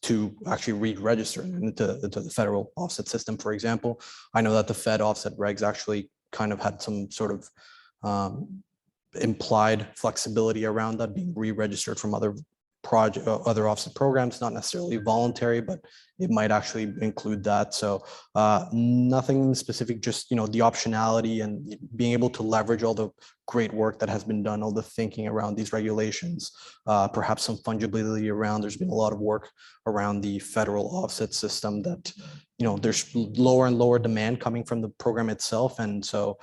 to actually re-register into the federal offset system, for example. I know that the Fed offset regs actually kind of had some sort of implied flexibility around that being re-registered from other offset programs, not necessarily voluntary, but it might actually include that. So nothing specific, just the optionality and being able to leverage all the great work that has been done, all the thinking around these regulations, perhaps some fungibility around. There's been a lot of work around the federal offset system that there's lower and lower demand coming from the program itself, and so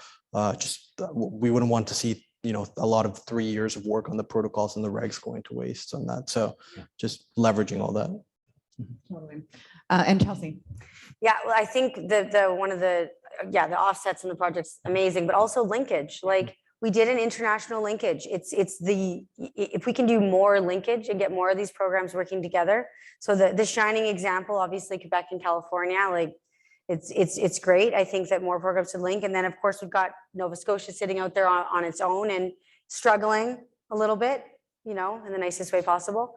we wouldn't want to see a lot of 3 years of work on the protocols and the regs going to waste on that. So just leveraging all that. Totally. And Chelsea. Yeah, well, I think the offsets in the project's amazing, but also linkage. Like we did an international linkage. If we can do more linkage and get more of these programs working together. So the shining example, obviously Quebec and California, like it's great. I think that more programs should link. And then of course we've got Nova Scotia sitting out there on its own and struggling a little bit, in the nicest way possible.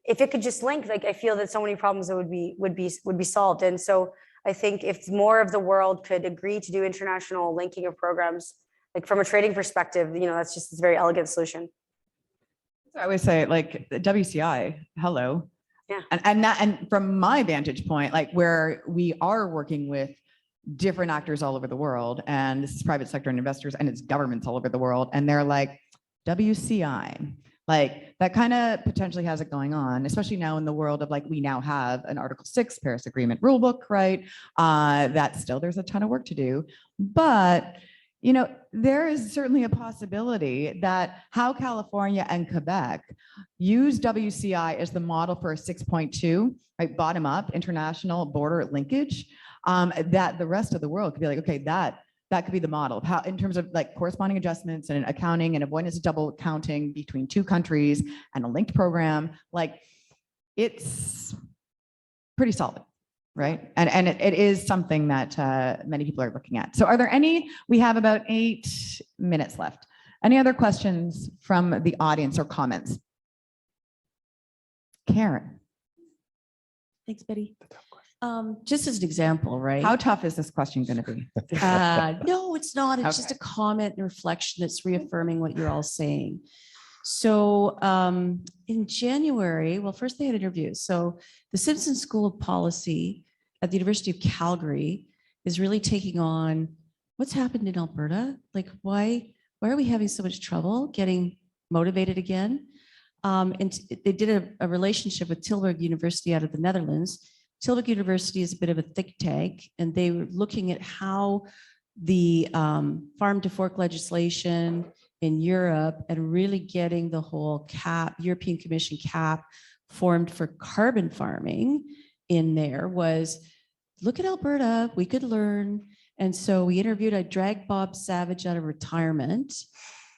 If it could just link, like I feel that so many problems would be solved. And so I think if more of the world could agree to do international linking of programs, like from a trading perspective, that's just a very elegant solution. I always say, like, the WCI, hello. Yeah. And from my vantage point, like where we are working with different actors all over the world, and this is private sector and investors, and it's governments all over the world, and they're like, WCI, like that kind of potentially has it going on, especially now in the world of like, we now have an Article 6 Paris Agreement rulebook, right? That still there's a ton of work to do, but there is certainly a possibility that how California and Quebec use WCI as the model for a 6.2, right, bottom up international border linkage, that the rest of the world could be like, okay, that could be the model of how, in terms of like corresponding adjustments and accounting and avoidance of double counting between two countries and a linked program. Like it's pretty solid. Right. And it is something that many people are looking at. So we have about 8 minutes left. Any other questions from the audience or comments? Karen. Thanks, Betty. Just as an example, right? How tough is this question going to be? No, it's not. It's just a comment and reflection that's reaffirming what you're all saying. So in January, well, first they had interviews. So the Simpson School of Policy at the University of Calgary is really taking on what's happened in Alberta. Like, why are we having so much trouble getting motivated again? And they did a relationship with Tilburg University out of the Netherlands. Tilburg University is a bit of a think tank, and they were looking at how the farm to fork legislation in Europe and really getting the whole European Commission cap formed for carbon farming in there was, look at Alberta, we could learn. And so we interviewed, I dragged Bob Savage out of retirement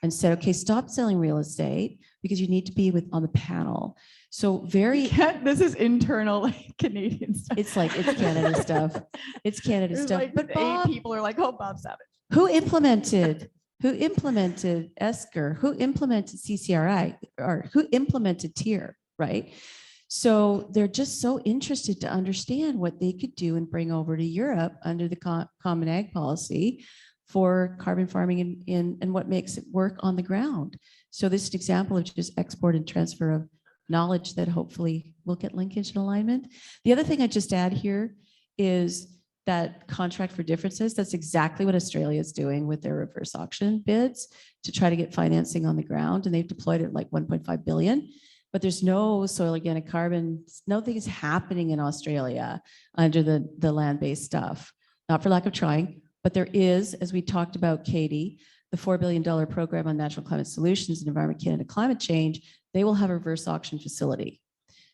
and said, okay, stop selling real estate because you need to be on the panel. So this is internal like Canadian stuff. It's Canada stuff. It's Canada stuff. Like but Bob, 8 people are like, oh, Bob Savage. Who implemented ESCR, who implemented CCRI, or who implemented TIER, right? So they're just so interested to understand what they could do and bring over to Europe under the Common Ag Policy for carbon farming and what makes it work on the ground. So this is an example of just export and transfer of knowledge that hopefully will get linkage and alignment. The other thing I just add here is that contract for differences. That's exactly what Australia is doing with their reverse auction bids to try to get financing on the ground. And they've deployed it like 1.5 billion. But there's no soil organic carbon, nothing is happening in Australia under the land-based stuff, not for lack of trying, but there is, as we talked about, Katie, the $4 billion program on natural climate solutions and Environment Canada climate change, they will have a reverse auction facility.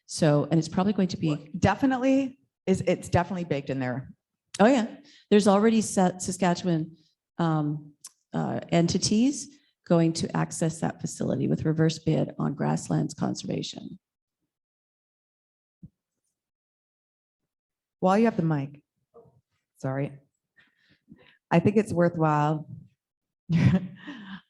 So, and it's probably going to be. It's definitely baked in there. Oh yeah, there's already Saskatchewan entities going to access that facility with reverse bid on grasslands conservation. While you have the mic, sorry, I think it's worthwhile.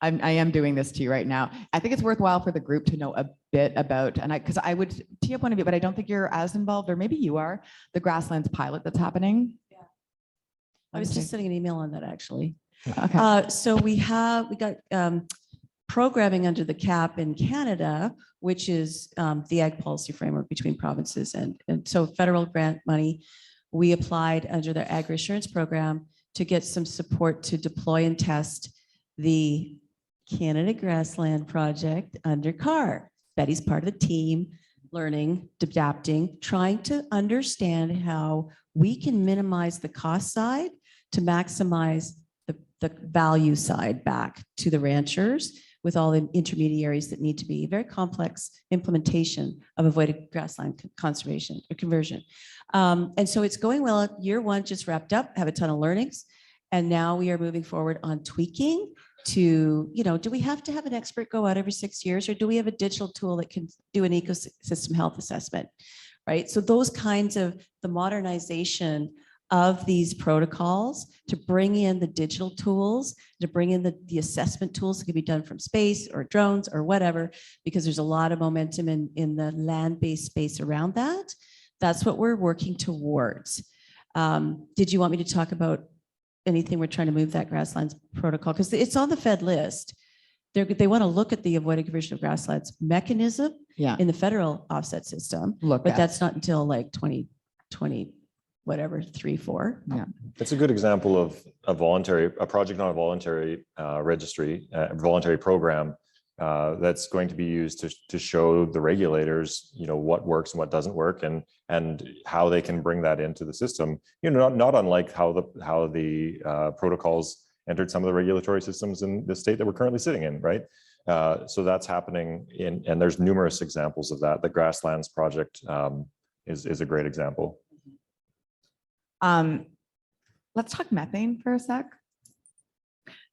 I am doing this to you right now. I think it's worthwhile for the group to know a bit about, and because I would tee up one of you, but I don't think you're as involved, or maybe you are, the grasslands pilot that's happening. Yeah. I was just sending an email on that actually. Okay. So we got programming under the CAP in Canada, which is the ag policy framework between provinces, and so federal grant money. We applied under the Agri Assurance Program to get some support to deploy and test the Canada Grassland Project under CAR. Betty's part of the team, learning, adapting, trying to understand how we can minimize the cost side to maximize the value side back to the ranchers with all the intermediaries that need to be very complex implementation of avoided grassland conservation or conversion. And so it's going well. Year one just wrapped up, have a ton of learnings. And now we are moving forward on tweaking to, do we have to have an expert go out every 6 years, or do we have a digital tool that can do an ecosystem health assessment, right? So those kinds of the modernization of these protocols to bring in the digital tools, to bring in the assessment tools that can be done from space or drones or whatever, because there's a lot of momentum in the land-based space around that. That's what we're working towards. Did you want me to talk about anything we're trying to move that grasslands protocol? Because it's on the Fed list. They want to look at the avoided conversion of grasslands mechanism in the federal offset system, but that's not until like 2020, whatever, 3-4. Yeah. It's a good example of a project on a voluntary registry, voluntary program that's going to be used to show the regulators, what works and what doesn't work, and how they can bring that into the system. Not unlike how the protocols entered some of the regulatory systems in the state that we're currently sitting in, right? So that's happening and there's numerous examples of that. The Grasslands project is a great example. Let's talk methane for a sec.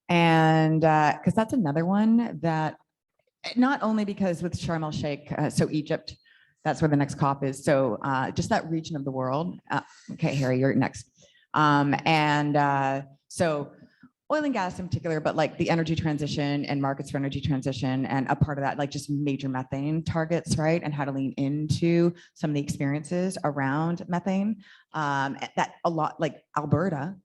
And because that's another one that, not only because with Sharm el Sheikh, so Egypt, that's where the next COP is. So just that region of the world. Okay, Harry, you're next. So oil and gas in particular, but like the energy transition and markets for energy transition, and a part of that, like just major methane targets, right? And how to lean into some of the experiences around methane. That a lot, like Alberta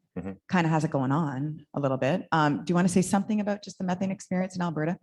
kind of has it going on a little bit. Do you want to say something about just the methane experience in Alberta?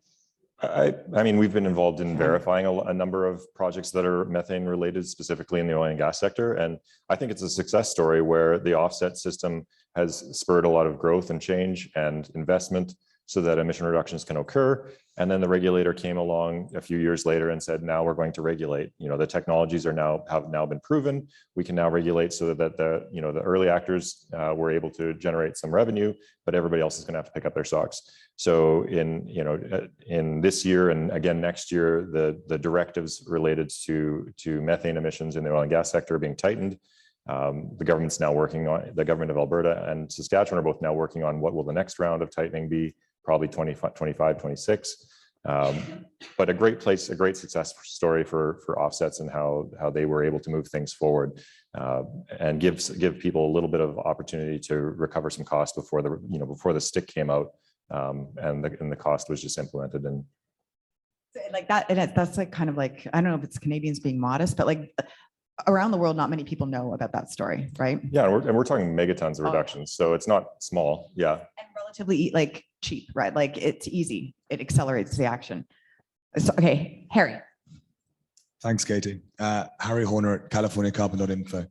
I mean, we've been involved in verifying a number of projects that are methane related, specifically in the oil and gas sector. And I think it's a success story where the offset system has spurred a lot of growth and change and investment so that emission reductions can occur. And then the regulator came along a few years later and said, now we're going to regulate. The technologies have now been proven. We can now regulate so that the early actors were able to generate some revenue, but everybody else is going to have to pick up their socks. So in this year and again next year, the directives related to methane emissions in the oil and gas sector are being tightened. The government's now working on, the government of Alberta and Saskatchewan are both now working on what will the next round of tightening be, probably 25, 26. But a great success story for offsets and how they were able to move things forward and give people a little bit of opportunity to recover some costs before the stick came out and the cost was just implemented. And like that, and that's like kind of like, I don't know if it's Canadians being modest, but like around the world, not many people know about that story, right? Yeah, and we're talking megatons of reductions, so it's not small. Yeah, and relatively like cheap, right? Like it's easy. It accelerates the action. So, okay, Harry. Thanks, Katie. Harry Horner at CaliforniaCarbon.info.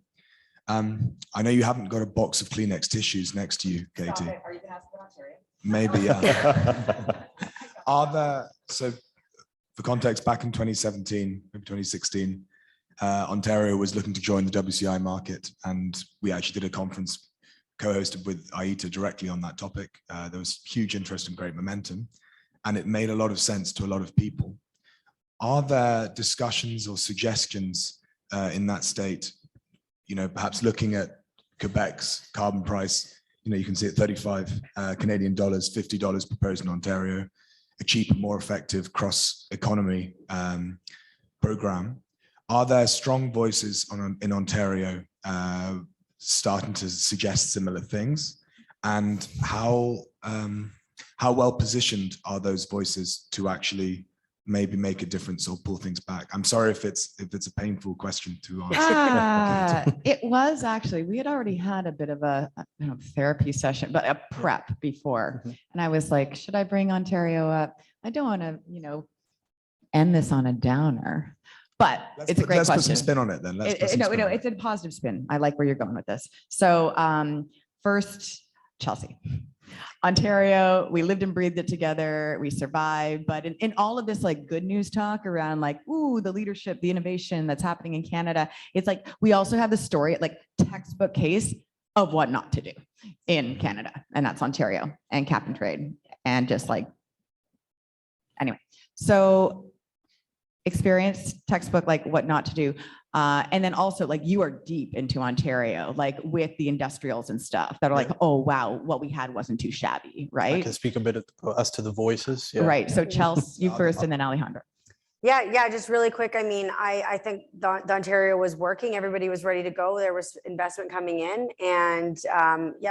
I know you haven't got a box of Kleenex tissues next to you, Katie. Are you gonna ask about Harry? Maybe, yeah. So for context, back in 2017, maybe 2016, Ontario was looking to join the WCI market, and we actually did a conference co-hosted with IETA directly on that topic. There was huge interest and great momentum, and it made a lot of sense to a lot of people. Are there discussions or suggestions in that state, perhaps looking at Quebec's carbon price you can see it 35 Canadian dollars, $50 proposed in Ontario, a cheaper, more effective cross economy program. Are there strong voices in Ontario starting to suggest similar things? And how well positioned are those voices to actually maybe make a difference or pull things back? I'm sorry if it's a painful question to answer. It was actually, we had already had a bit of a therapy session, but a prep before. And I was like, should I bring Ontario up? I don't want to, end this on a downer, but it's a great let's question. Put some spin on it then. Let's put some No, spin on it. it's a positive spin. I like where you're going with this. So first, Chelsea. Ontario, we lived and breathed it together. We survived. But in all of this like good news talk around like, ooh, the leadership, the innovation that's happening in Canada, it's like we also have the story, like textbook case of what not to do in Canada. And that's Ontario and cap and trade. And just like, anyway, so experience textbook, like what not to do. And then also like you are deep into Ontario, like with the industrials and stuff that are like, oh, wow, what we had wasn't too shabby, I right? can speak a bit as to the voices. Yeah. Right. So Chelsea, you first and then Alejandro. Yeah, just really quick. I mean, I think the Ontario was working. Everybody was ready to go. There was investment coming in. And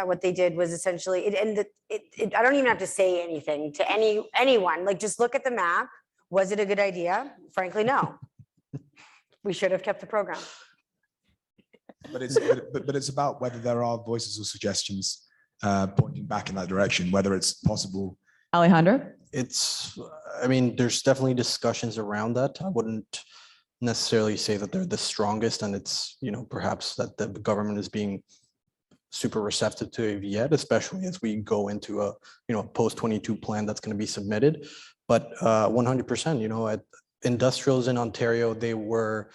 what they did was essentially, I don't even have to say anything to anyone. Like, just look at the map. Was it a good idea? Frankly, no. We should have kept the program. But it's about whether there are voices or suggestions pointing back in that direction, whether it's possible. Alejandro? There's definitely discussions around that. I wouldn't necessarily say that they're the strongest, and it's, perhaps that the government is being super receptive to it yet, especially as we go into a, post-22 plan that's going to be submitted. But 100%, industrials in Ontario, they were,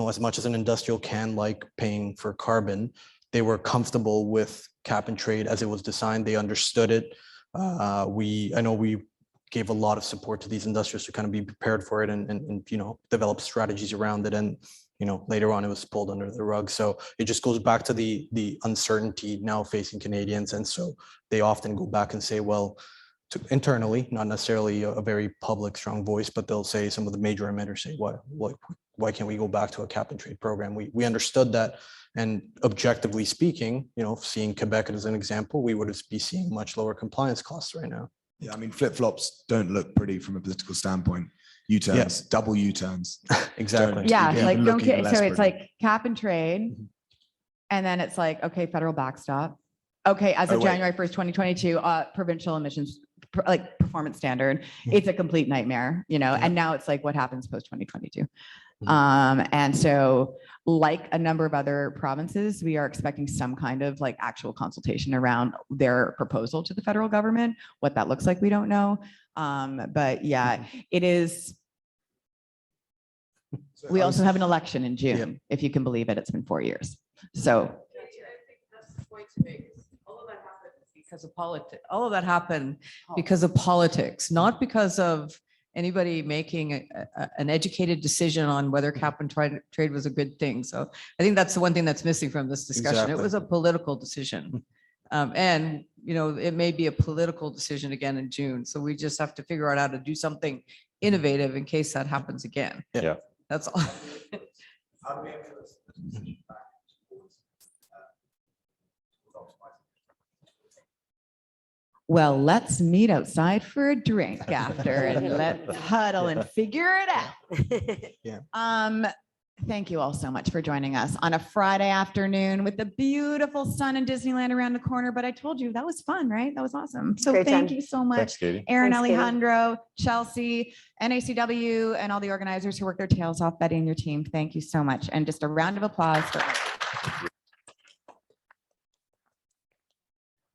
as much as an industrial can like paying for carbon, they were comfortable with cap and trade as it was designed. They understood it. I know we gave a lot of support to these industrials to kind of be prepared for it and develop strategies around it. And, later on it was pulled under the rug. So it just goes back to the uncertainty now facing Canadians. And so they often go back and say, well, internally, not necessarily a very public, strong voice, but they'll say, some of the major emitters say, why can't we go back to a cap and trade program? We understood that. And objectively speaking, seeing Quebec as an example, we would be seeing much lower compliance costs right now. Yeah, flip-flops don't look pretty from a political standpoint. U-turns, double U-turns. Exactly. Yeah, even like look don't even get, less so it's pretty. like cap and trade. And then it's like, okay, federal backstop. Okay, as of wait. January 1st, 2022, provincial emissions, performance standard. It's a complete nightmare, and now it's like, what happens post 2022? And so like a number of other provinces, we are expecting some kind of like actual consultation around their proposal to the federal government. What that looks like, we don't know. But yeah, it is. We also have an election in June, if you can believe it. It's been 4 years. So. I think that's the point to make. All of that happened because of politics. All of that happened because of politics, not because of anybody making an educated decision on whether cap and trade was a good thing. So I think that's the one thing that's missing from this discussion. Exactly. It was a political decision. And, it may be a political decision again in June. So we just have to figure out how to do something innovative in case that happens again. Yeah. That's all. Well, let's meet outside for a drink after and let's huddle and figure it out. Yeah. Thank you all so much for joining us on a Friday afternoon with the beautiful sun in Disneyland around the corner. But I told you that was fun, right? That was awesome. So Great thank time. you so much, Thanks, Katie. Aaron, Thanks, Katie. Alejandro, Chelsea, NACW, and all the organizers who work their tails off, Betty and your team. Thank you so much. And just a round of applause for